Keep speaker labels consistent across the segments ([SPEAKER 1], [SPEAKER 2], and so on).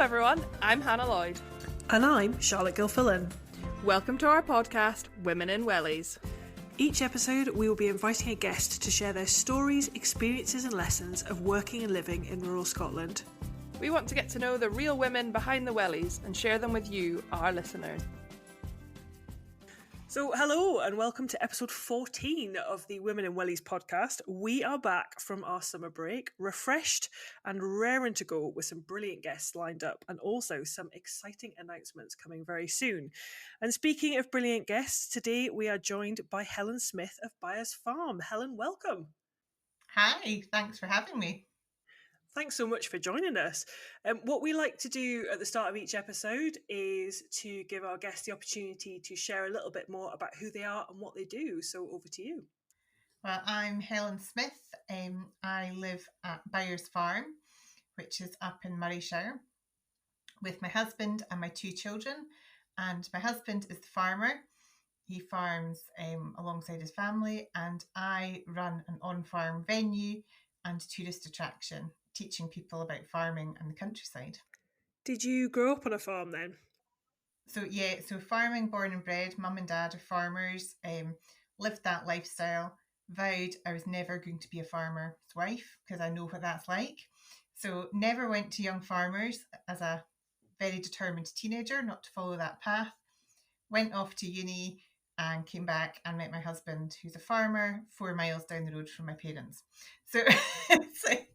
[SPEAKER 1] everyone, I'm Hannah Lloyd.
[SPEAKER 2] And I'm Charlotte Gilfillan.
[SPEAKER 1] Welcome to our podcast, Women in Wellies.
[SPEAKER 2] Each episode, we will be inviting a guest to share their stories, experiences and lessons of working and living in rural Scotland.
[SPEAKER 1] We want to get to know the real women behind the Wellies and share them with you, our listeners.
[SPEAKER 2] So hello and welcome to episode 14 of the Women in Wellies podcast. We are back from our summer break, refreshed and raring to go with some brilliant guests lined up and also some exciting announcements coming very soon. And speaking of brilliant guests, today we are joined by Helen Smith of Byres Farm. Helen, welcome.
[SPEAKER 3] Hi, thanks for having me.
[SPEAKER 2] Thanks so much for joining us. What we like to do at the start of each episode is to give our guests the opportunity to share a little bit more about who they are and what they do. So over to you.
[SPEAKER 3] Well, I'm Helen Smith. I live at Byres Farm, which is up in Moray, with my husband and my two children. And my husband is the farmer. He farms alongside his family, and I run an on-farm venue and tourist attraction, teaching people about farming and the countryside.
[SPEAKER 2] Did you grow up on a farm then?
[SPEAKER 3] So farming, born and bred, mum and dad are farmers, lived that lifestyle, vowed I was never going to be a farmer's wife because I know what that's like. So never went to young farmers as a very determined teenager, not to follow that path. Went off to uni and came back and met my husband, who's a farmer 4 miles down the road from my parents. So it's like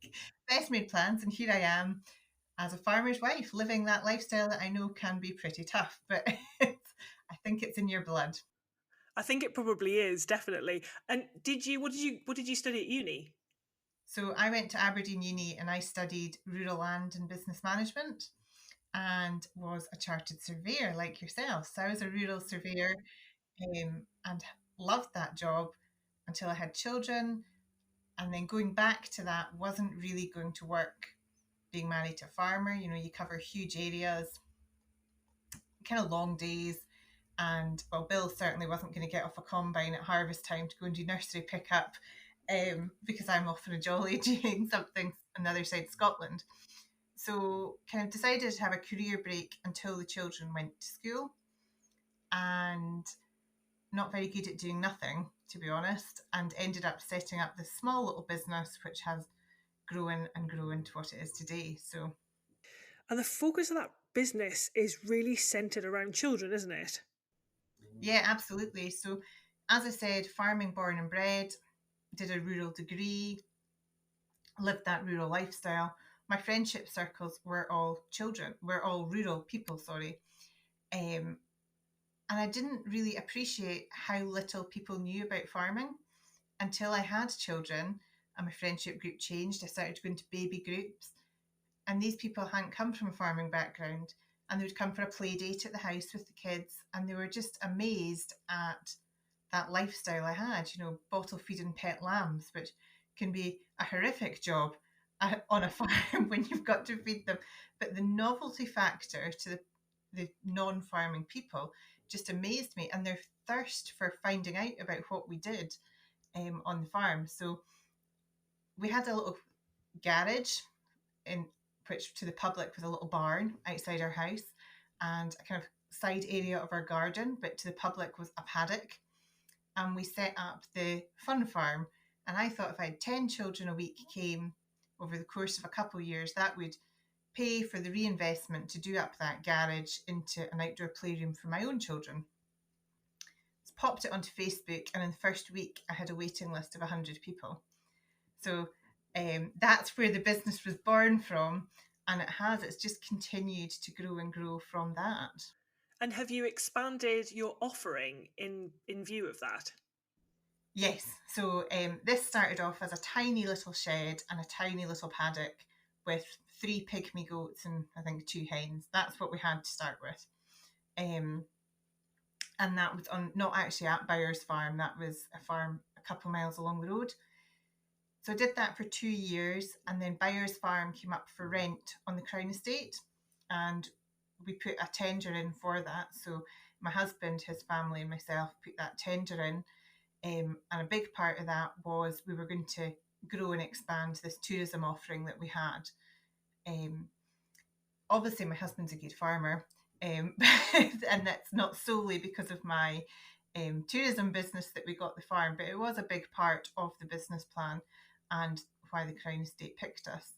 [SPEAKER 3] best made plans, and here I am as a farmer's wife, living that lifestyle that I know can be pretty tough, but I think it's in your blood.
[SPEAKER 2] I think it probably is, definitely. And what did you study at uni?
[SPEAKER 3] So I went to Aberdeen Uni and I studied rural land and business management and was a chartered surveyor like yourself. So I was a rural surveyor and loved that job until I had children. And then going back to that wasn't really going to work, being married to a farmer. You know, you cover huge areas, kind of long days. And well, Bill certainly wasn't going to get off a combine at harvest time to go and do nursery pickup because I'm off on a jolly doing something on the other side of Scotland. So kind of decided to have a career break until the children went to school, and not very good at doing nothing, to be honest, and ended up setting up this small little business which has grown and grown to what it is today.
[SPEAKER 2] And the focus of that business is really centred around children, isn't it?
[SPEAKER 3] Yeah, absolutely. So as I said, farming born and bred, did a rural degree, lived that rural lifestyle. My friendship circles were all children, were all rural people, and I didn't really appreciate how little people knew about farming until I had children and my friendship group changed. I started going to baby groups, and these people hadn't come from a farming background, and they would come for a play date at the house with the kids, and they were just amazed at that lifestyle I had, you know, bottle feeding pet lambs, which can be a horrific job on a farm when you've got to feed them. But the novelty factor to the non-farming people just amazed me, and their thirst for finding out about what we did on the farm. So we had a little garage in which to the public was a little barn outside our house, and a kind of side area of our garden, but to the public was a paddock. And we set up the fun farm, and I thought if I had 10 children a week came over the course of a couple of years, that would pay for the reinvestment to do up that garage into an outdoor playroom for my own children. So popped it onto Facebook, and in the first week I had a waiting list of 100 people. So that's where the business was born from, and it's just continued to grow and grow from that.
[SPEAKER 2] And have you expanded your offering in view of that?
[SPEAKER 3] Yes. So this started off as a tiny little shed and a tiny little paddock with 3 pygmy goats and I think 2 hens. That's what we had to start with. And that was not actually at Byres Farm. That was a farm a couple miles along the road. So I did that for 2 years, and then Byres Farm came up for rent on the Crown Estate, and we put a tender in for that. So my husband, his family and myself put that tender in. And a big part of that was we were going to grow and expand this tourism offering that we had. obviously my husband's a good farmer, and that's not solely because of my tourism business that we got the farm, but it was a big part of the business plan and why the Crown Estate picked us.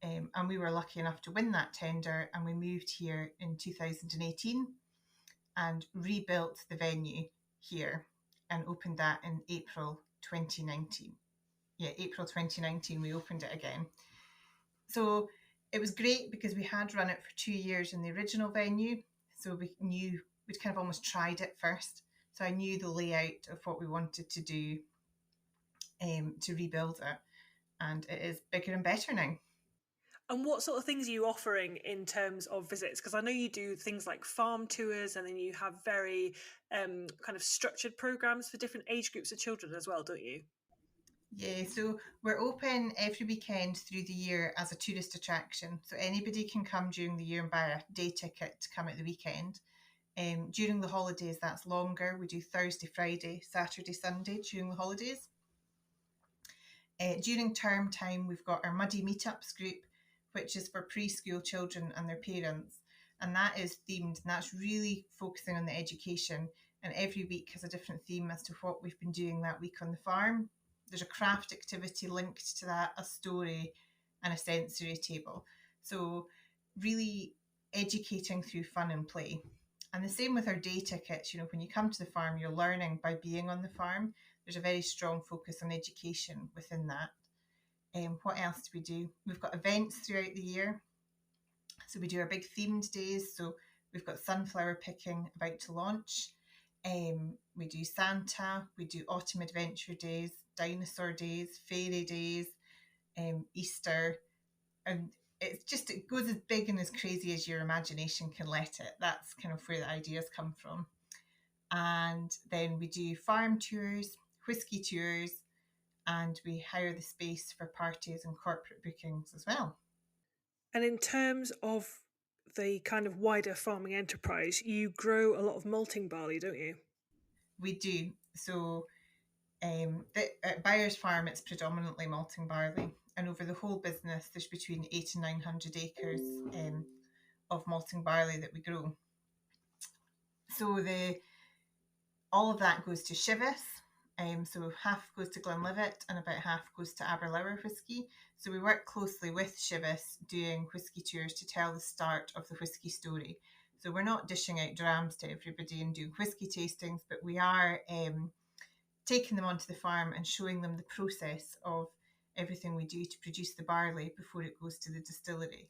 [SPEAKER 3] And we were lucky enough to win that tender, and we moved here in 2018 and rebuilt the venue here and opened that in April 2019. Yeah, April 2019 we opened it again. So it was great because we had run it for 2 years in the original venue, so we knew we'd kind of almost tried it first. So I knew the layout of what we wanted to do to rebuild it, and it is bigger and better now.
[SPEAKER 2] And what sort of things are you offering in terms of visits? Because I know you do things like farm tours, and then you have very kind of structured programs for different age groups of children as well, don't you?
[SPEAKER 3] Yeah, so we're open every weekend through the year as a tourist attraction. So anybody can come during the year and buy a day ticket to come at the weekend. During the holidays, that's longer. We do Thursday, Friday, Saturday, Sunday during the holidays. During term time, we've got our Muddy Meetups group, which is for preschool children and their parents. And that is themed, and that's really focusing on the education. And every week has a different theme as to what we've been doing that week on the farm. There's a craft activity linked to that, a story, and a sensory table. So really educating through fun and play. And the same with our day tickets. You know, when you come to the farm, you're learning by being on the farm. There's a very strong focus on education within that. What else do we do? We've got events throughout the year. So we do our big themed days. So we've got sunflower picking about to launch. We do Santa, we do autumn adventure days, dinosaur days, fairy days, Easter. And it goes as big and as crazy as your imagination can let it. That's kind of where the ideas come from. And then we do farm tours, whisky tours, and we hire the space for parties and corporate bookings as well.
[SPEAKER 2] And in terms of the kind of wider farming enterprise, you grow a lot of malting barley, don't you?
[SPEAKER 3] We do. So at Byres Farm, it's predominantly malting barley. And over the whole business, there's between 800 and 900 acres of malting barley that we grow. So all of that goes to Chivas. So half goes to Glenlivet and about half goes to Aberlour whisky. So we work closely with Chivas doing whisky tours to tell the start of the whisky story. So we're not dishing out drams to everybody and doing whisky tastings, but we are taking them onto the farm and showing them the process of everything we do to produce the barley before it goes to the distillery.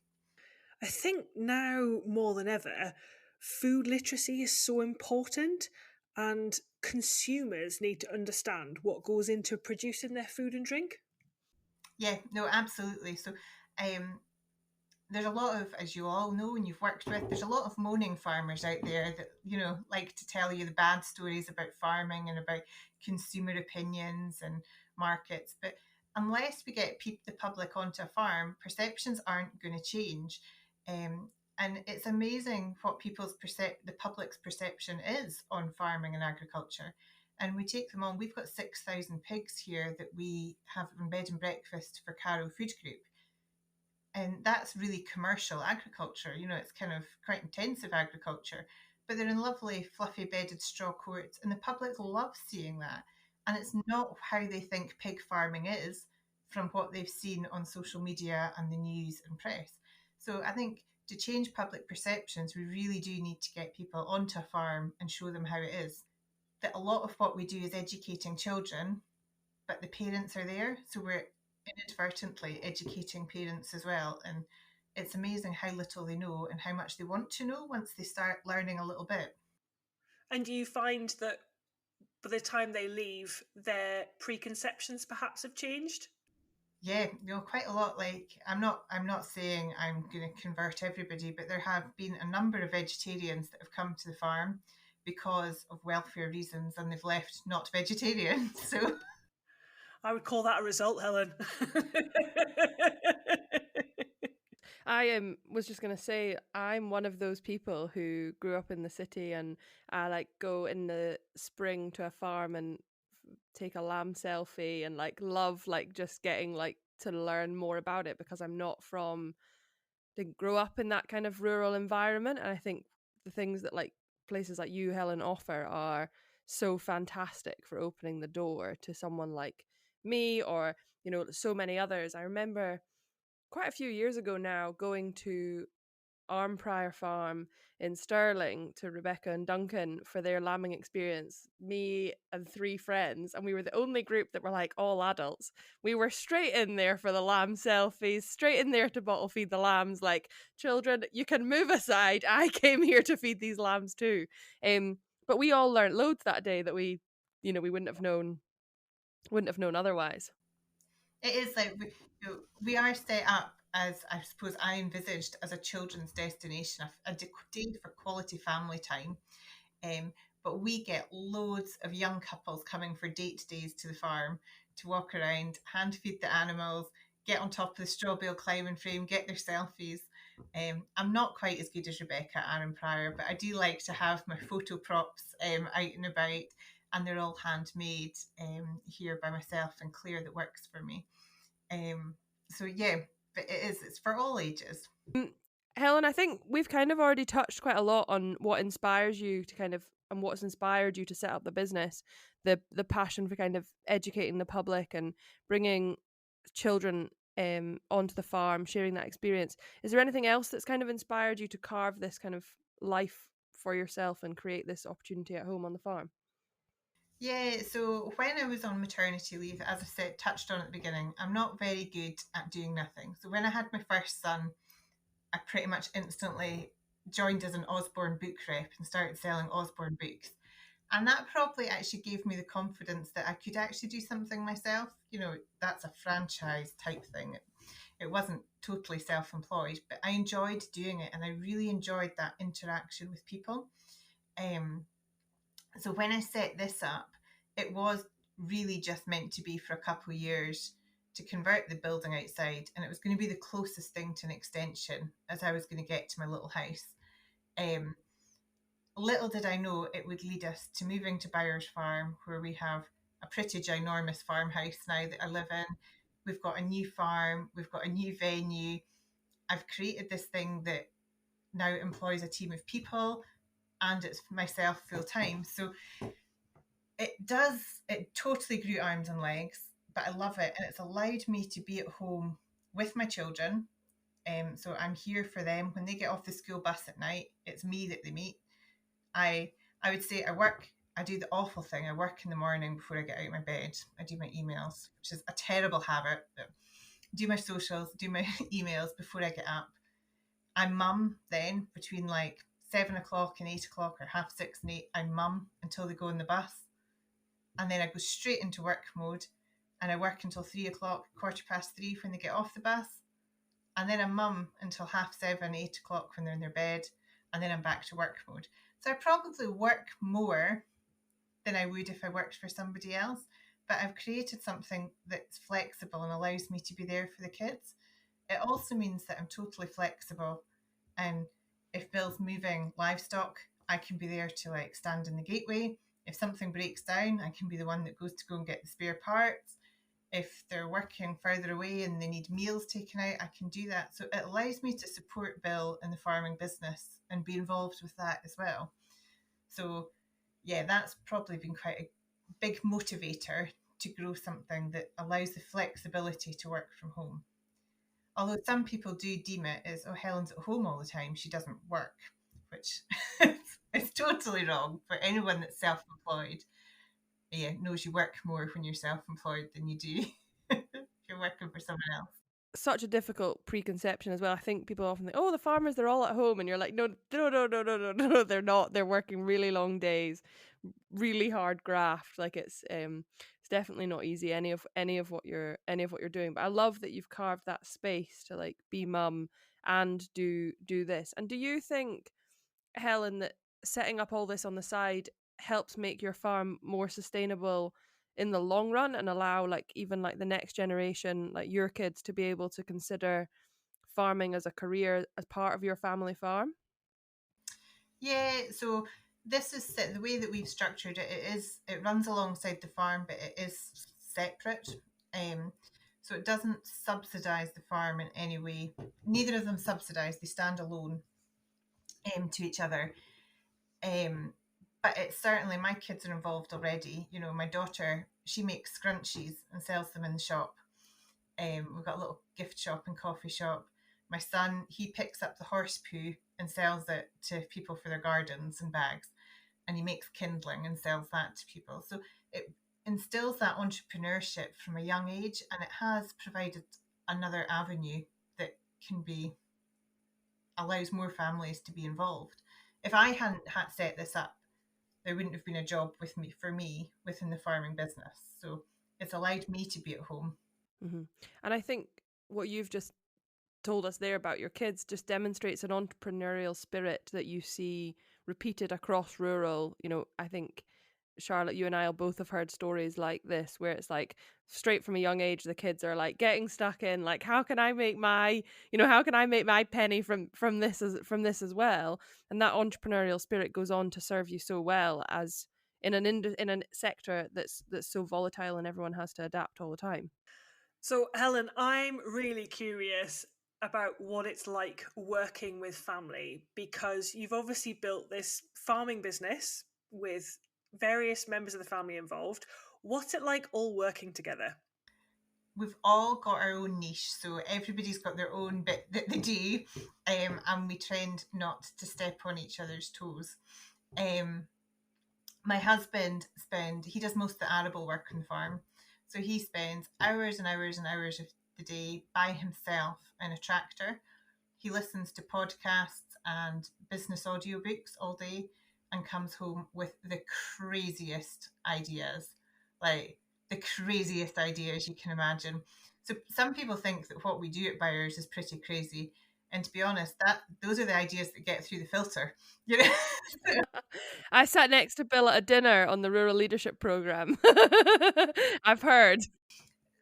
[SPEAKER 2] I think now more than ever, food literacy is so important, and consumers need to understand what goes into producing their food and drink.
[SPEAKER 3] Yeah, no, absolutely. So there's a lot of, as you all know and you've worked with, there's a lot of moaning farmers out there that, you know, like to tell you the bad stories about farming and about consumer opinions and markets. But unless we get the public onto a farm, perceptions aren't going to change. And it's amazing what the public's perception is on farming and agriculture. And we take them on. We've got 6,000 pigs here that we have in bed and breakfast for Carrow Food Group. And that's really commercial agriculture. You know, it's kind of quite intensive agriculture, but they're in lovely, fluffy bedded straw courts, and the public love seeing that. And it's not how they think pig farming is from what they've seen on social media and the news and press. So I think to change public perceptions, we really do need to get people onto a farm and show them how it is. That a lot of what we do is educating children, but the parents are there. So we're inadvertently educating parents as well. And it's amazing how little they know and how much they want to know once they start learning a little bit.
[SPEAKER 2] And do you find that by the time they leave, their preconceptions perhaps have changed?
[SPEAKER 3] Yeah, you know, quite a lot. Like I'm not saying I'm going to convert everybody, but there have been a number of vegetarians that have come to the farm because of welfare reasons, and they've left not vegetarian. So
[SPEAKER 2] I would call that a result, Helen.
[SPEAKER 1] I was just going to say, I'm one of those people who grew up in the city, and I like go in the spring to a farm and take a lamb selfie and like love like just getting like to learn more about it, because I'm not from didn't grow up in that kind of rural environment. And I think the things that like places like you, Helen, offer are so fantastic for opening the door to someone like me, or, you know, so many others. I remember quite a few years ago now going to Armprior Farm in Stirling to Rebecca and Duncan for their lambing experience, me and 3 friends, and we were the only group that were like all adults. We were straight in there for the lamb selfies, straight in there to bottle feed the lambs, like, children, you can move aside. I came here to feed these lambs too. But we all learnt loads that day that we, you know, we wouldn't have known otherwise.
[SPEAKER 3] It is like we are set up as, I suppose I envisaged, as a children's destination, a day for quality family time. But we get loads of young couples coming for date days to the farm to walk around, hand feed the animals, get on top of the straw bale climbing frame, get their selfies. I'm not quite as good as Rebecca and Pryor, but I do like to have my photo props out and about, and they're all handmade here by myself and Claire, that works for me. So yeah, but it's for all ages.
[SPEAKER 1] Helen, I think we've kind of already touched quite a lot on what inspires you to kind of, and what's inspired you to set up the business, the passion for kind of educating the public and bringing children onto the farm, sharing that experience. Is there anything else that's kind of inspired you to carve this kind of life for yourself and create this opportunity at home on the farm?
[SPEAKER 3] Yeah, so when I was on maternity leave, as I said, touched on at the beginning, I'm not very good at doing nothing. So when I had my first son, I pretty much instantly joined as an Osborne book rep and started selling Osborne books. And that probably actually gave me the confidence that I could actually do something myself. You know, that's a franchise type thing. It wasn't totally self-employed, but I enjoyed doing it, and I really enjoyed that interaction with people. So when I set this up, it was really just meant to be for a couple of years to convert the building outside, and it was going to be the closest thing to an extension as I was going to get to my little house. Little did I know it would lead us to moving to Byres Farm, where we have a pretty ginormous farmhouse now that I live in. We've got a new farm, we've got a new venue. I've created this thing that now employs a team of people, and it's myself full time. So it totally grew arms and legs, but I love it, and it's allowed me to be at home with my children. So I'm here for them when they get off the school bus at night. It's me that they meet. I would say I do the awful thing. I work in the morning before I get out of my bed. I do my emails, which is a terrible habit. Do my socials, do my emails before I get up. I mum then between like 7 o'clock and 8 o'clock, or 6:30 and 8. I mum until they go on the bus. And then I go straight into work mode, and I work until 3 o'clock, 3:15 when they get off the bus. And then I mum until 7:30, 8 o'clock when they're in their bed. And then I'm back to work mode. So I probably work more than I would if I worked for somebody else, but I've created something that's flexible and allows me to be there for the kids. It also means that I'm totally flexible, and if Bill's moving livestock, I can be there to like stand in the gateway. If something breaks down, I can be the one that goes to go and get the spare parts. If they're working further away and they need meals taken out, I can do that. So it allows me to support Bill in the farming business and be involved with that as well. So yeah, that's probably been quite a big motivator to grow something that allows the flexibility to work from home. Although some people do deem it as, oh, Helen's at home all the time, she doesn't work, which is totally wrong. For anyone that's self-employed, yeah, knows you work more when you're self-employed than you do if you're working for someone else.
[SPEAKER 1] Such a difficult preconception as well. I think people often think, oh, the farmers, they're all at home, and you're like, no, they're not. They're working really long days, really hard graft. Like it's definitely not easy, any of what you're doing. But I love that you've carved that space to like be mum and do this. And do you think, Helen, that setting up all this on the side helps make your farm more sustainable in the long run, and allow like even like the next generation, like your kids, to be able to consider farming as a career as part of your family farm?
[SPEAKER 3] Yeah, so this is the way that we've structured it. It runs alongside the farm, but it is separate. So it doesn't subsidise the farm in any way. Neither of them subsidise, they stand alone to each other. But it's certainly, my kids are involved already. You know, my daughter, she makes scrunchies and sells them in the shop. We've got a little gift shop and coffee shop. My son, he picks up the horse poo and sells it to people for their gardens and bags. And he makes kindling and sells that to people. So it instills that entrepreneurship from a young age, and it has provided another avenue that can be, allows more families to be involved. If I hadn't had set this up, there wouldn't have been a job for me within the farming business. So it's allowed me to be at home.
[SPEAKER 1] Mm-hmm. And I think what you've just told us there about your kids just demonstrates an entrepreneurial spirit that you see repeated across rural. You know, I think, Charlotte, you and I both have heard stories like this where it's like straight from a young age the kids are like getting stuck in like, how can I make my penny from this as well. And that entrepreneurial spirit goes on to serve you so well as in a sector that's so volatile and everyone has to adapt all the time.
[SPEAKER 2] So, Helen, I'm really curious about what it's like working with family, because you've obviously built this farming business with various members of the family involved. What's it like all working together?
[SPEAKER 3] We've all got our own niche, so everybody's got their own bit that they do, and we tend not to step on each other's toes. My husband he does most of the arable work on the farm, so he spends hours and hours and hours of the day by himself in a tractor. He listens to podcasts and business audiobooks all day and comes home with the craziest ideas, like the craziest ideas you can imagine. So some people think that what we do at Byres is pretty crazy. And to be honest, those are the ideas that get through the filter. You know?
[SPEAKER 1] I sat next to Bill at a dinner on the Rural Leadership Programme. I've heard.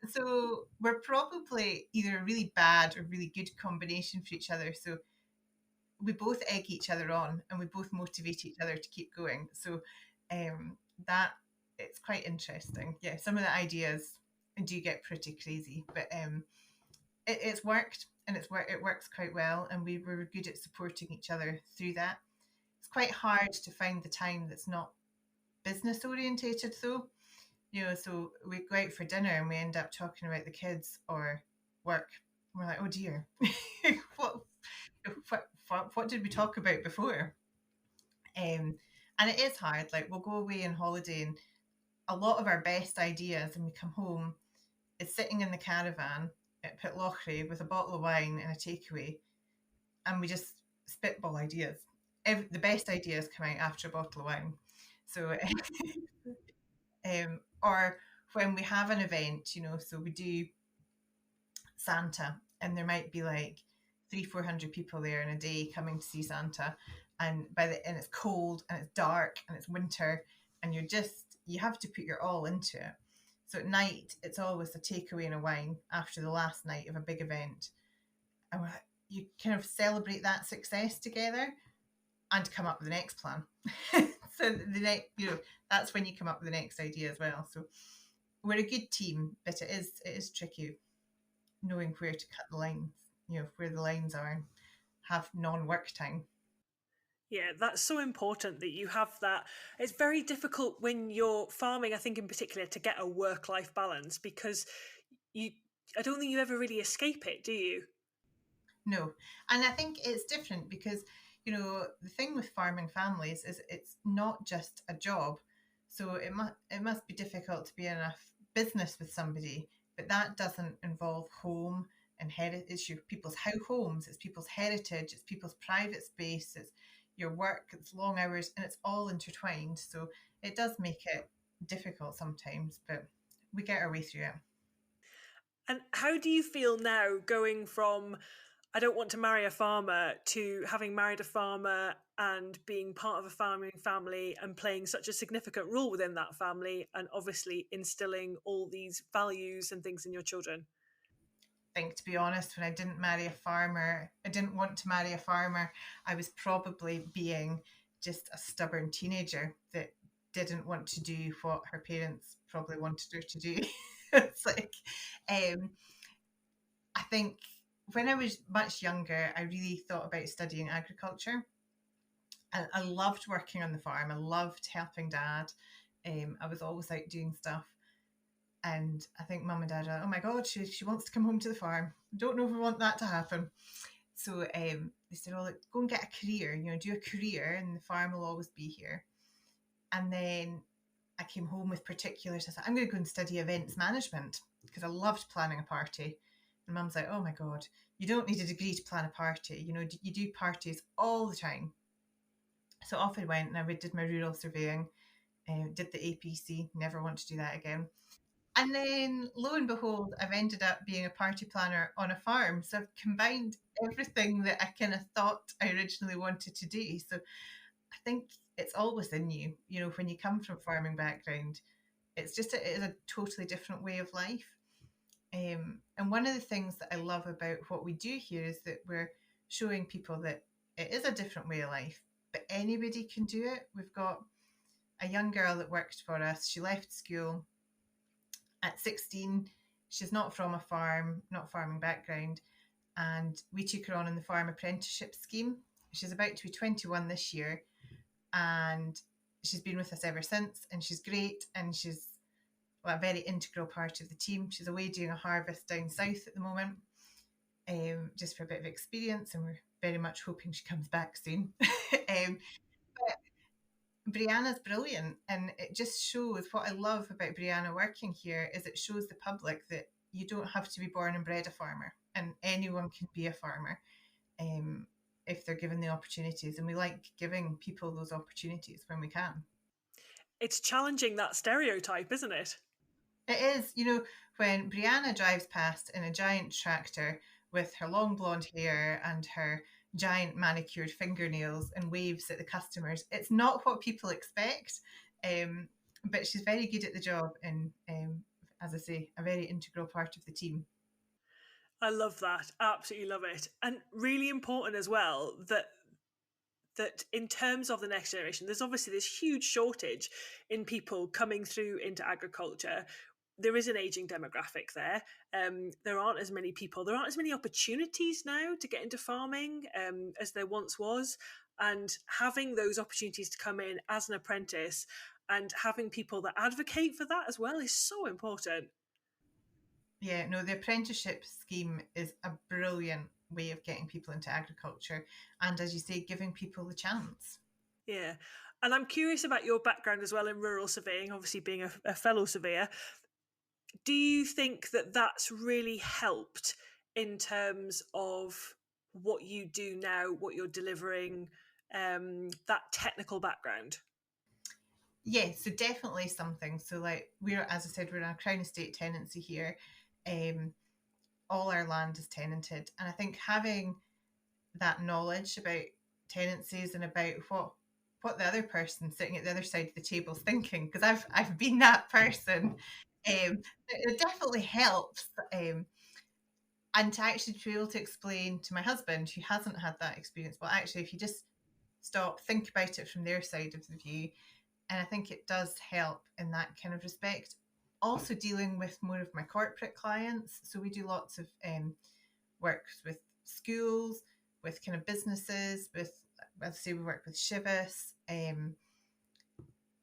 [SPEAKER 3] So we're probably either a really bad or really good combination for each other. So we both egg each other on and we both motivate each other to keep going. So that it's quite interesting. Yeah, some of the ideas do get pretty crazy, but it's worked, and it works quite well, and we were good at supporting each other through that. It's quite hard to find the time that's not business orientated though. You know, so we go out for dinner and we end up talking about the kids or work. We're like, oh dear, what did we talk about before? And it is hard. Like, we'll go away on holiday, and a lot of our best ideas, and we come home, is sitting in the caravan at Pitlochry with a bottle of wine and a takeaway, and we just spitball ideas. The best ideas come out after a bottle of wine. So, or when we have an event, you know, so we do Santa, and there might be like 300-400 people there in a day coming to see Santa, and and it's cold and it's dark and it's winter, and you have to put your all into it. So at night, it's always a takeaway and a wine after the last night of a big event, and you kind of celebrate that success together and come up with the next plan. So the next, you know, that's when you come up with the next idea as well. So we're a good team, but it is tricky knowing where to cut the lines, you know, where the lines are, and have non-work time.
[SPEAKER 2] Yeah, that's so important that you have that. It's very difficult when you're farming, I think in particular, to get a work-life balance, because I don't think you ever really escape it, do you?
[SPEAKER 3] No. And I think it's different because, you know, the thing with farming families is it's not just a job. So it must be difficult to be in a business with somebody, but that doesn't involve home and heritage. It's people's homes, it's people's heritage, it's people's private space, it's your work, it's long hours, and it's all intertwined. So it does make it difficult sometimes, but we get our way through it.
[SPEAKER 2] And how do you feel now going from I don't want to marry a farmer to having married a farmer and being part of a farming family and playing such a significant role within that family, and obviously instilling all these values and things in your children?
[SPEAKER 3] I think, to be honest, when I didn't want to marry a farmer, I was probably being just a stubborn teenager that didn't want to do what her parents probably wanted her to do. It's like, think when I was much younger, I really thought about studying agriculture. I loved working on the farm. I loved helping Dad. I was always out doing stuff. And I think Mum and Dad are, oh my God, she wants to come home to the farm. Don't know if we want that to happen. So they said, oh, go and get a career, do a career and the farm will always be here. And then I came home with particulars. I said, I'm going to go and study events management because I loved planning a party. And Mum's like, oh my God, you don't need a degree to plan a party. You do parties all the time. So off I went and I did my rural surveying, did the APC, never want to do that again. And then lo and behold, I've ended up being a party planner on a farm. So I've combined everything that I kind of thought I originally wanted to do. So I think it's all within you. When you come from a farming background, it is a totally different way of life. And one of the things that I love about what we do here is that we're showing people that it is a different way of life, but anybody can do it. We've got a young girl that worked for us. She left school at 16. She's not from a farming background. And we took her on in the farm apprenticeship scheme. She's about to be 21 this year. And she's been with us ever since. And she's great. And she's a very integral part of the team. She's away doing a harvest down south at the moment, just for a bit of experience. And we're very much hoping she comes back soon. But Brianna's brilliant, and it just shows what I love about Brianna working here is it shows the public that you don't have to be born and bred a farmer, and anyone can be a farmer if they're given the opportunities. And we like giving people those opportunities when we can.
[SPEAKER 2] It's challenging that stereotype, isn't it?
[SPEAKER 3] It is. When Brianna drives past in a giant tractor with her long blonde hair and her giant manicured fingernails and waves at the customers, it's not what people expect, but she's very good at the job and, as I say, a very integral part of the team.
[SPEAKER 2] I love that. Absolutely love it. And really important as well that in terms of the next generation, there's obviously this huge shortage in people coming through into agriculture. There is an aging demographic there. There aren't as many people. There aren't as many opportunities now to get into farming as there once was. And having those opportunities to come in as an apprentice and having people that advocate for that as well is so important.
[SPEAKER 3] Yeah, no, the apprenticeship scheme is a brilliant way of getting people into agriculture. And as you say, giving people the chance.
[SPEAKER 2] Yeah. And I'm curious about your background as well in rural surveying, obviously being a fellow surveyor. Do you think that that's really helped in terms of what you do now, what you're delivering, that technical background?
[SPEAKER 3] Yeah, so definitely something. So as I said, we're in a Crown Estate tenancy here. All our land is tenanted. And I think having that knowledge about tenancies and about what the other person sitting at the other side of the table is thinking, because I've been that person, it definitely helps. And to actually be able to explain to my husband, who hasn't had that experience, well, actually, if you just stop, think about it from their side of the view, and I think it does help in that kind of respect. Also dealing with more of my corporate clients. So we do lots of work with schools, with kind of businesses, with, as I say, we work with Shivas.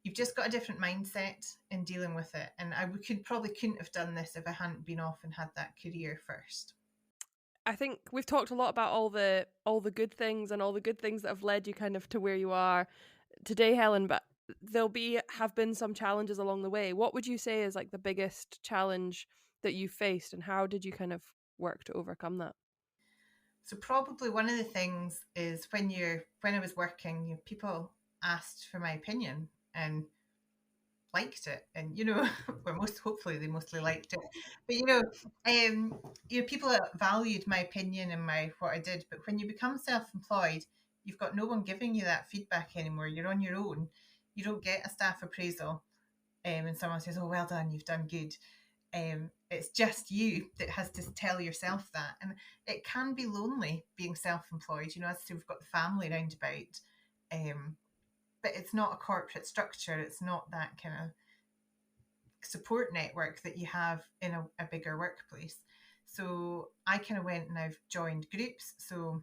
[SPEAKER 3] You've just got a different mindset in dealing with it. And I couldn't have done this if I hadn't been off and had that career first.
[SPEAKER 1] I think we've talked a lot about all the good things and all the good things that have led you kind of to where you are today, Helen, but have been some challenges along the way. What would you say is like the biggest challenge that you faced, and how did you kind of work to overcome that?
[SPEAKER 3] So probably one of the things is when I was working, people asked for my opinion and liked it, and hopefully they mostly liked it, but people valued my opinion and what I did. But when you become self-employed, you've got no one giving you that feedback anymore. You're on your own. You don't get a staff appraisal, and someone says, "Oh, well done, you've done good." It's just you that has to tell yourself that, and it can be lonely being self-employed. As I say, we've got the family round about, but it's not a corporate structure. It's not that kind of support network that you have in a bigger workplace. So I kind of went and I've joined groups. So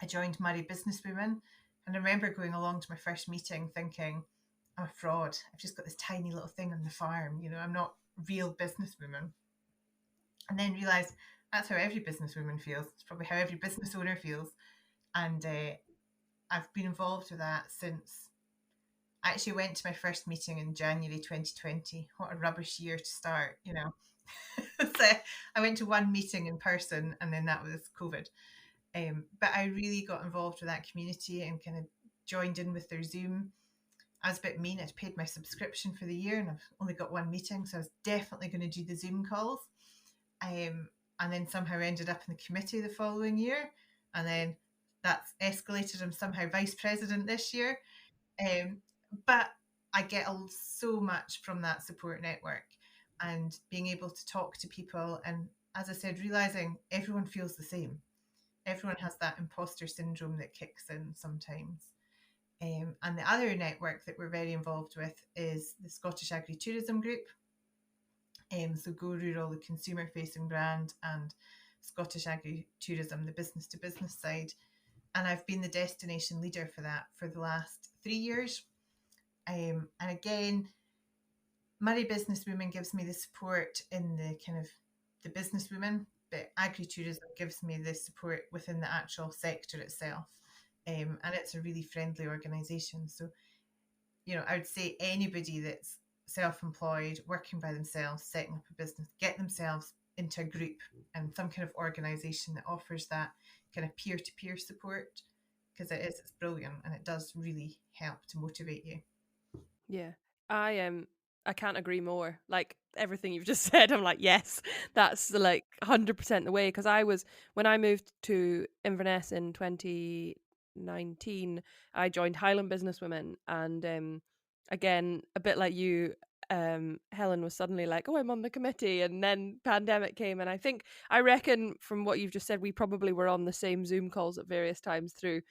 [SPEAKER 3] I joined Moray Business Women, and I remember going along to my first meeting thinking, I'm a fraud. I've just got this tiny little thing on the farm. I'm not real businesswoman. And then realised that's how every businesswoman feels. It's probably how every business owner feels. And I've been involved with that since I actually went to my first meeting in January 2020. What a rubbish year to start, So I went to one meeting in person, and then that was COVID. But I really got involved with that community and kind of joined in with their Zoom. I was a bit mean. I'd paid my subscription for the year and I've only got one meeting, so I was definitely going to do the Zoom calls. And then somehow ended up in the committee the following year. And then that's escalated. I'm somehow vice president this year. But I get so much from that support network and being able to talk to people. And as I said, realizing everyone feels the same. Everyone has that imposter syndrome that kicks in sometimes. And the other network that we're very involved with is the Scottish Agritourism group. So Go Rural, the consumer-facing brand, and Scottish Agritourism, the business-to-business side. And I've been the destination leader for that for the last 3 years. And again, Moray Business Women gives me the support in the kind of the businesswomen, but agritourism gives me the support within the actual sector itself. And it's a really friendly organisation. So, I would say anybody that's self-employed, working by themselves, setting up a business, get themselves into a group and some kind of organisation that offers that kind of peer-to-peer support, because it's brilliant and it does really help to motivate you.
[SPEAKER 1] Yeah, I can't agree more. Like everything you've just said, I'm like, yes, that's like 100% the way. Because when I moved to Inverness in 2019, I joined Highland Business Women, and again, a bit like you, Helen was suddenly like, oh, I'm on the committee, and then pandemic came, and I reckon from what you've just said, we probably were on the same Zoom calls at various times through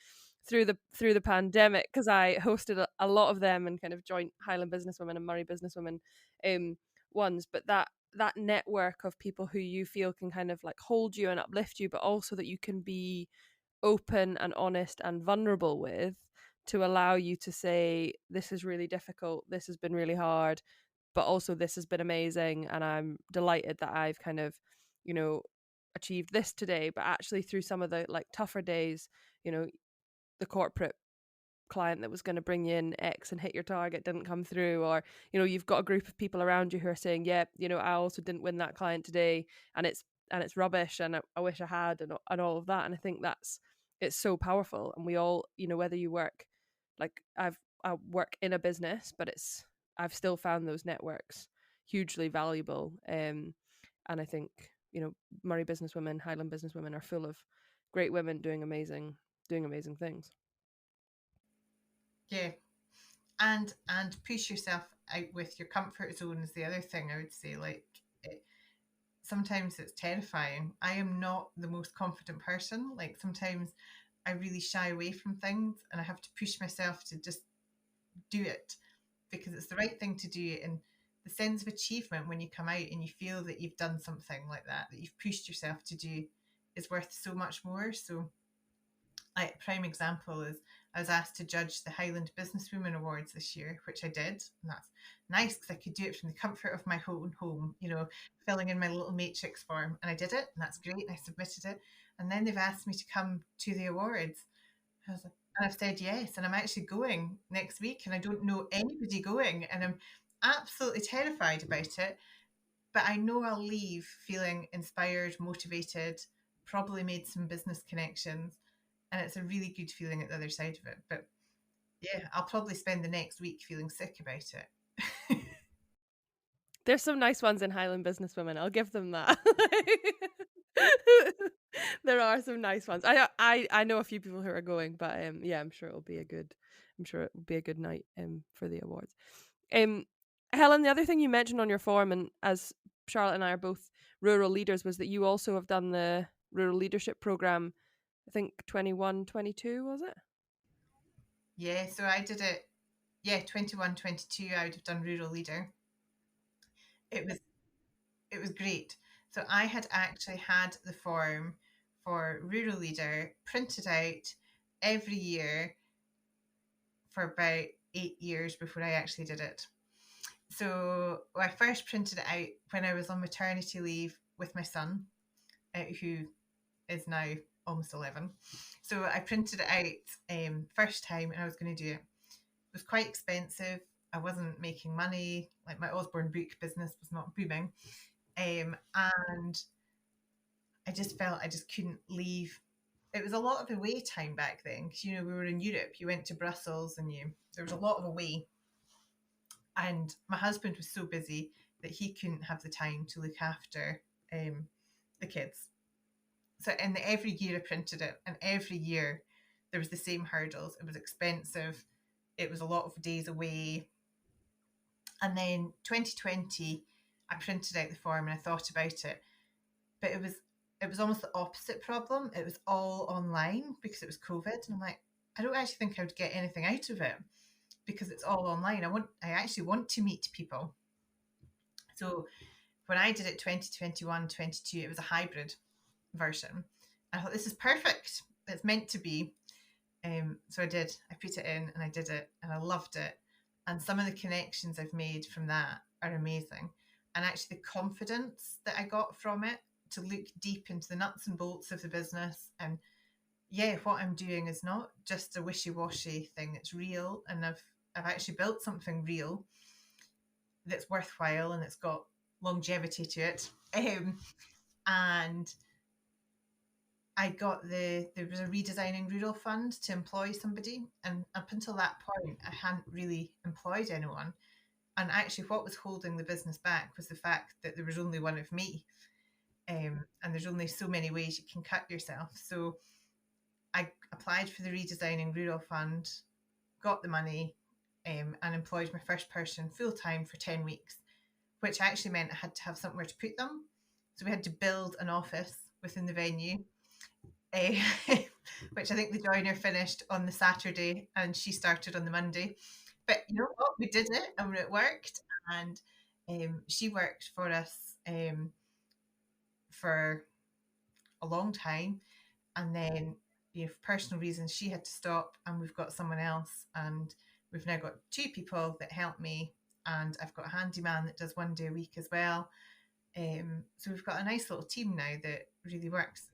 [SPEAKER 1] the pandemic, because I hosted a lot of them and kind of joint Highland Businesswomen and Moray Businesswomen ones. But that network of people who you feel can kind of like hold you and uplift you, but also that you can be open and honest and vulnerable with, to allow you to say, this is really difficult, this has been really hard, but also this has been amazing, and I'm delighted that I've kind of, achieved this today. But actually through some of the like tougher days, the corporate client that was going to bring you in X and hit your target didn't come through, or you've got a group of people around you who are saying, yeah, I also didn't win that client today, and it's rubbish, and I wish I had, and all of that. And I think it's so powerful. And we all, whether you work, like I work in a business, but I've still found those networks hugely valuable. And I think Moray Business Women, Highland Business Women are full of great women doing amazing things.
[SPEAKER 3] Yeah. And push yourself out with your comfort zone is the other thing I would say. Like, sometimes it's terrifying. I am not the most confident person. Like, sometimes I really shy away from things and I have to push myself to just do it because it's the right thing to do. And the sense of achievement when you come out and you feel that you've done something like that you've pushed yourself to do, is worth so much more. So, a prime example is I was asked to judge the Highland Business Women Awards this year, which I did. And that's nice because I could do it from the comfort of my own home, filling in my little matrix form. And I did it, and that's great. And I submitted it. And then they've asked me to come to the awards. I was like, and I've said yes. And I'm actually going next week, and I don't know anybody going. And I'm absolutely terrified about it. But I know I'll leave feeling inspired, motivated, probably made some business connections. And it's a really good feeling at the other side of it. But yeah, I'll probably spend the next week feeling sick about it.
[SPEAKER 1] There's some nice ones in Highland Business Women, I'll give them that. There are some nice ones. I know a few people who are going, but yeah, I'm sure it will be a good night for the awards. Helen, the other thing you mentioned on your form, and as Charlotte and I are both rural leaders, was that you also have done the rural leadership program. I think 21, 22, was it?
[SPEAKER 3] Yeah, so I did it. Yeah, 21, 22. I would have done rural leader. It was great. So I had actually had the form for Rural Leader printed out every year for about 8 years before I actually did it. So I first printed it out when I was on maternity leave with my son, who is now almost 11. So I printed it out first time, and I was going to do it. It was quite expensive. I wasn't making money. Like, my Osborne book business was not booming. And I just felt I just couldn't leave. It was a lot of away time back then, because, you know, we were in Europe. You went to Brussels, and there was a lot of away. And my husband was so busy that he couldn't have the time to look after the kids. So, and every year I printed it, and every year there was the same hurdles. It was expensive. It was a lot of days away. And then 2020, I printed out the form and I thought about it, but it was almost the opposite problem. It was all online because it was COVID, and I'm like, I don't actually think I would get anything out of it because it's all online. I actually want to meet people. So when I did it 2021, 22, it was a hybrid version. I thought, this is perfect. It's meant to be. So I did. I put it in and I did it, and I loved it. And some of the connections I've made from that are amazing. And actually the confidence that I got from it to look deep into the nuts and bolts of the business. And yeah, what I'm doing is not just a wishy-washy thing. It's real. And I've actually built something real that's worthwhile and it's got longevity to it. And I got there was a redesigning rural fund to employ somebody, and up until that point I hadn't really employed anyone. And actually what was holding the business back was the fact that there was only one of me, and there's only so many ways you can cut yourself. So I applied for the redesigning rural fund, got the money, and employed my first person full-time for 10 weeks, which actually meant I had to have somewhere to put them. So we had to build an office within the venue, which I think the joiner finished on the Saturday and she started on the Monday. But you know what? We did it and it worked. And she worked for us for a long time. And then, for personal reasons, she had to stop, and we've got someone else. And we've now got 2 people that help me. And I've got a handyman that does 1 day a week as well. So we've got a nice little team now that really works.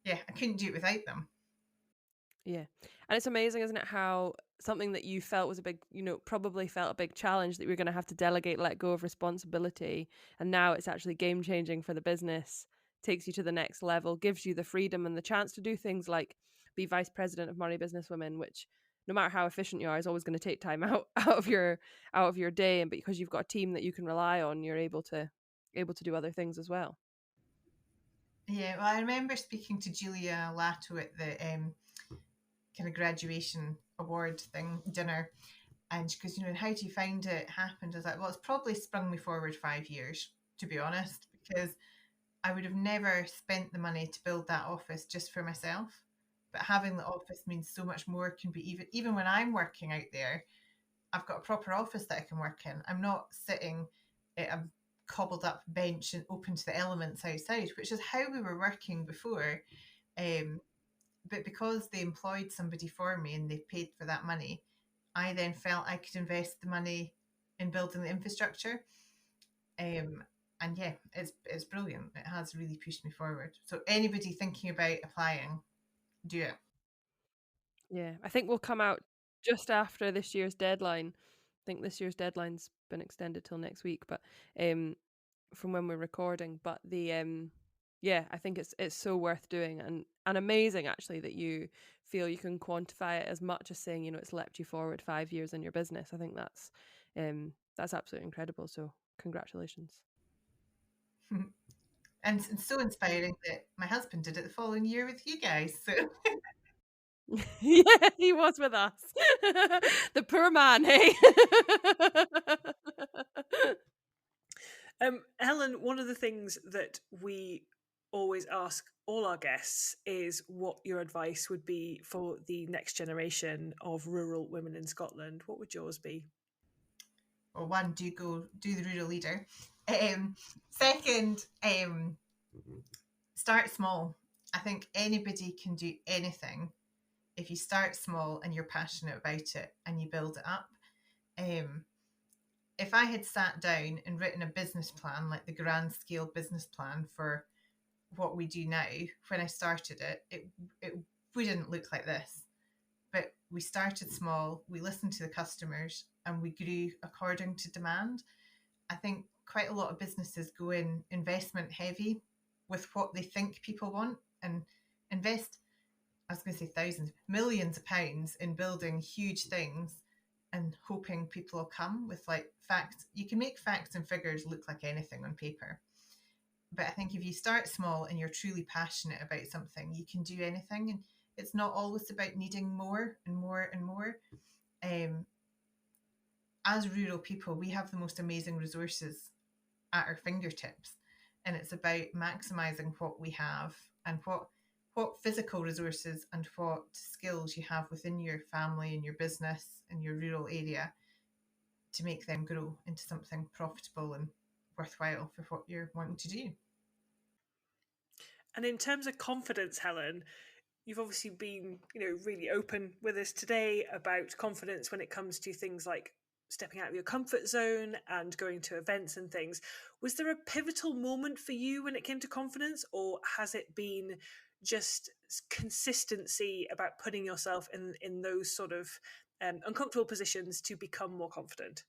[SPEAKER 3] Yeah, I couldn't do it without them.
[SPEAKER 1] Yeah. And it's amazing, isn't it, how something that you felt was a big, probably felt a big challenge that you were going to have to delegate, let go of responsibility. And now it's actually game changing for the business, takes you to the next level, gives you the freedom and the chance to do things like be vice president of Moray Business Women, which no matter how efficient you are is always going to take time out of your day. And because you've got a team that you can rely on, you're able to do other things as well.
[SPEAKER 3] Yeah, well, I remember speaking to Julia Lato at the kind of graduation award thing dinner, and she goes, and how do you find it happened? I was like, well, it's probably sprung me forward 5 years, to be honest, because I would have never spent the money to build that office just for myself. But having the office means so much more. Can be even when I'm working out there, I've got a proper office that I can work in. I'm not sitting at a cobbled up bench and open to the elements outside, which is how we were working before. But because they employed somebody for me and they paid for that money, I then felt I could invest the money in building the infrastructure. And yeah, it's brilliant. It has really pushed me forward. So anybody thinking about applying, do it.
[SPEAKER 1] Yeah, I think we'll come out just after this year's deadline. I think this year's deadline's been extended till next week, but from when we're recording. But the yeah, I think it's so worth doing, and amazing actually that you feel you can quantify it as much as saying, it's leapt you forward 5 years in your business. I think that's absolutely incredible. So congratulations.
[SPEAKER 3] And it's so inspiring that my husband did it the following year with you guys. So
[SPEAKER 1] yeah, he was with us. The poor man, hey.
[SPEAKER 2] Helen, one of the things that we always ask all our guests is what your advice would be for the next generation of rural women in Scotland. What would yours be?
[SPEAKER 3] Well, one, do the rural leader. Second, start small. I think anybody can do anything if you start small and you're passionate about it and you build it up. If I had sat down and written a business plan, like the grand scale business plan for what we do now, when I started it wouldn't look like this. But we started small, we listened to the customers, and we grew according to demand. I think quite a lot of businesses go in investment heavy with what they think people want and invest, I was going to say thousands, millions of pounds in building huge things and hoping people will come with like facts. You can make facts and figures look like anything on paper. But I think if you start small and you're truly passionate about something, you can do anything. And it's not always about needing more and more and more. As rural people, we have the most amazing resources at our fingertips. And it's about maximizing what we have and what physical resources and what skills you have within your family and your business and your rural area to make them grow into something profitable and worthwhile for what you're wanting to do.
[SPEAKER 2] And in terms of confidence, Helen, you've obviously been, really open with us today about confidence when it comes to things like stepping out of your comfort zone and going to events and things. Was there a pivotal moment for you when it came to confidence, or has it been just consistency about putting yourself in those sort of uncomfortable positions to become more confident?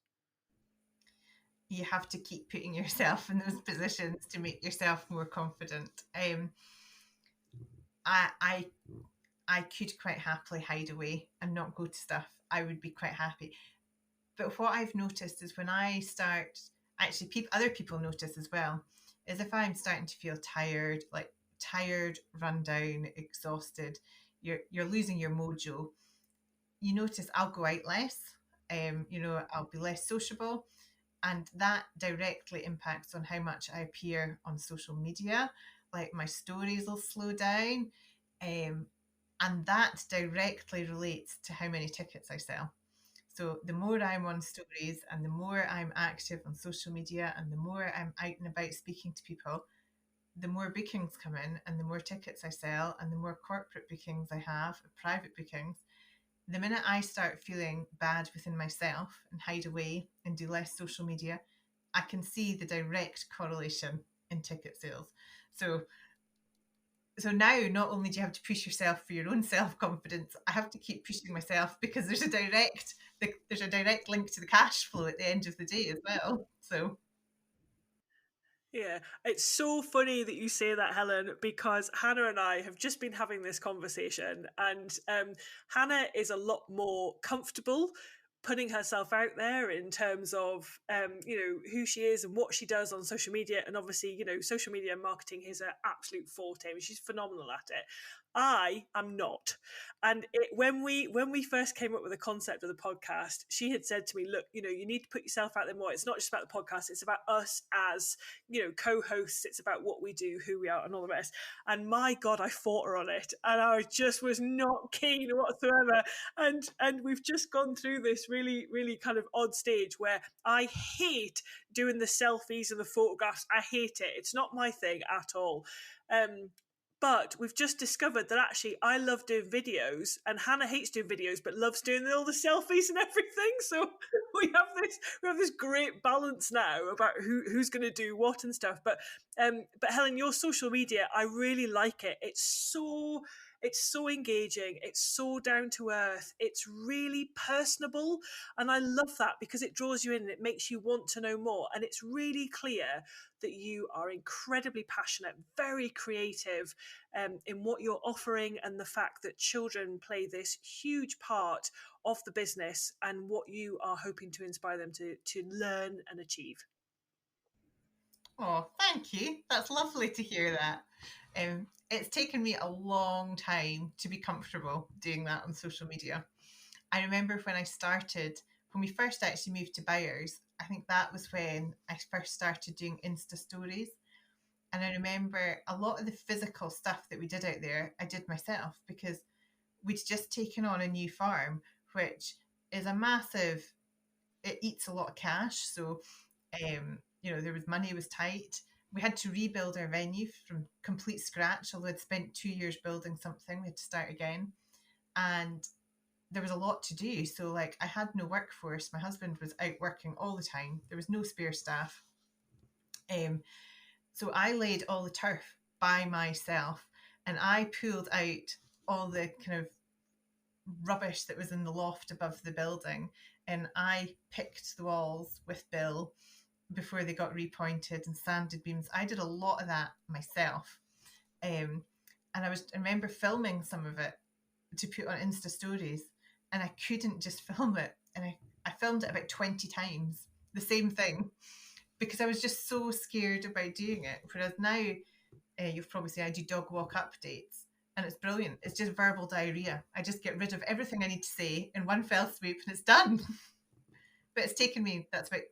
[SPEAKER 3] You have to keep putting yourself in those positions to make yourself more confident. I could quite happily hide away and not go to stuff. I would be quite happy. But what I've noticed is when I start, actually other people notice as well, is if I'm starting to feel tired, run down, exhausted, you're losing your mojo, you notice I'll go out less, I'll be less sociable. And that directly impacts on how much I appear on social media. Like my stories will slow down. And that directly relates to how many tickets I sell. So the more I'm on stories and the more I'm active on social media and the more I'm out and about speaking to people, the more bookings come in and the more tickets I sell and the more corporate bookings I have, private bookings. The minute I start feeling bad within myself and hide away and do less social media, I can see the direct correlation in ticket sales. So now not only do you have to push yourself for your own self-confidence, I have to keep pushing myself because there's a direct link to the cash flow at the end of the day as well. So
[SPEAKER 2] yeah, it's so funny that you say that, Helen, because Hannah and I have just been having this conversation, and Hannah is a lot more comfortable putting herself out there in terms of who she is and what she does on social media. And obviously, social media marketing is her absolute forte, and she's phenomenal at it. I am not. And when we first came up with the concept of the podcast, she had said to me, look, you need to put yourself out there more. It's not just about the podcast, it's about us as co-hosts. It's about what we do, who we are, and all the rest. And my God, I fought her on it, and I just was not keen whatsoever. And we've just gone through this really, really kind of odd stage where I hate doing the selfies and the photographs. I hate it. It's not my thing at all. But we've just discovered that actually I love doing videos, and Hannah hates doing videos but loves doing all the selfies and everything. So we have this great balance now about who's going to do what and stuff. But Helen, your social media, I really like it. It's so engaging. It's so down to earth. It's really personable. And I love that because it draws you in and it makes you want to know more. And it's really clear that you are incredibly passionate, very creative in what you're offering, and the fact that children play this huge part of the business and what you are hoping to inspire them to learn and achieve.
[SPEAKER 3] Oh, thank you. That's lovely to hear that. It's taken me a long time to be comfortable doing that on social media. I remember when we first actually moved to Byres, I think that was when I first started doing Insta stories. And I remember a lot of the physical stuff that we did out there, I did myself because we'd just taken on a new farm, which is it eats a lot of cash. So, there was money was tight. We had to rebuild our venue from complete scratch. Although I'd spent 2 years building something, we had to start again. And there was a lot to do. So like I had no workforce. My husband was out working all the time. There was no spare staff. So I laid all the turf by myself, and I pulled out all the kind of rubbish that was in the loft above the building, and I picked the walls with Bill before they got repointed and sanded beams. I did a lot of that myself. And I remember filming some of it to put on Insta stories, and I couldn't just film it. And I filmed it about 20 times, the same thing, because I was just so scared about doing it. Whereas now, you've probably seen I do dog walk updates, and it's brilliant. It's just verbal diarrhea. I just get rid of everything I need to say in one fell swoop, and it's done. But it's taken me, that's about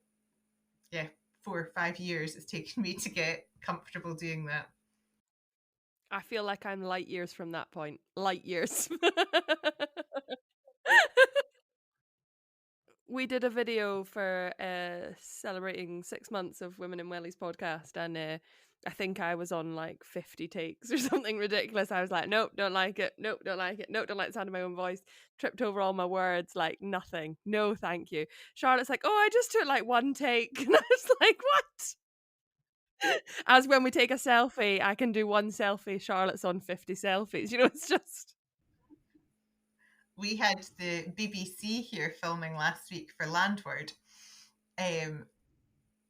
[SPEAKER 3] 4 or 5 years it's taken me to get comfortable doing that.
[SPEAKER 1] I feel like I'm light years from that point. Light years. We did a video for celebrating 6 months of Women in Wellies podcast, and I think I was on like 50 takes or something ridiculous. I was like, nope, don't like it. Nope, don't like it. Nope, don't like the sound of my own voice. Tripped over all my words, like nothing. No, thank you. Charlotte's like, oh, I just took like 1 take. And I was like, what? As when we take a selfie, I can do 1 selfie. Charlotte's on 50 selfies. You know, it's just...
[SPEAKER 3] We had the BBC here filming last week for Landward.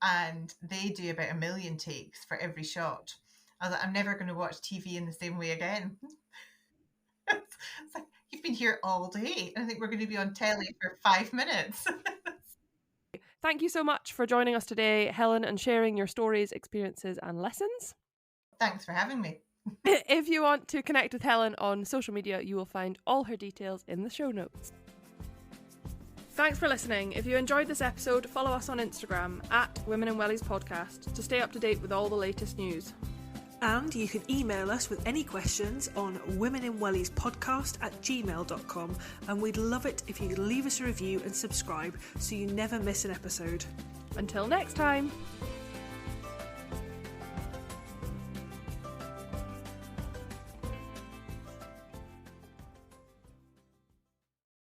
[SPEAKER 3] And they do about 1 million takes for every shot. I was like, I'm never going to watch TV in the same way again. It's like, you've been here all day. I think we're going to be on telly for 5 minutes.
[SPEAKER 1] Thank you so much for joining us today, Helen, and sharing your stories, experiences, and lessons.
[SPEAKER 3] Thanks for having me.
[SPEAKER 1] If you want to connect with Helen on social media, you will find all her details in the show notes. Thanks for listening. If you enjoyed this episode, follow us on Instagram at Women in Wellies Podcast to stay up to date with all the latest news.
[SPEAKER 2] And you can email us with any questions on womeninwelliespodcast@gmail.com, and we'd love it if you could leave us a review and subscribe so you never miss an episode.
[SPEAKER 1] Until next time.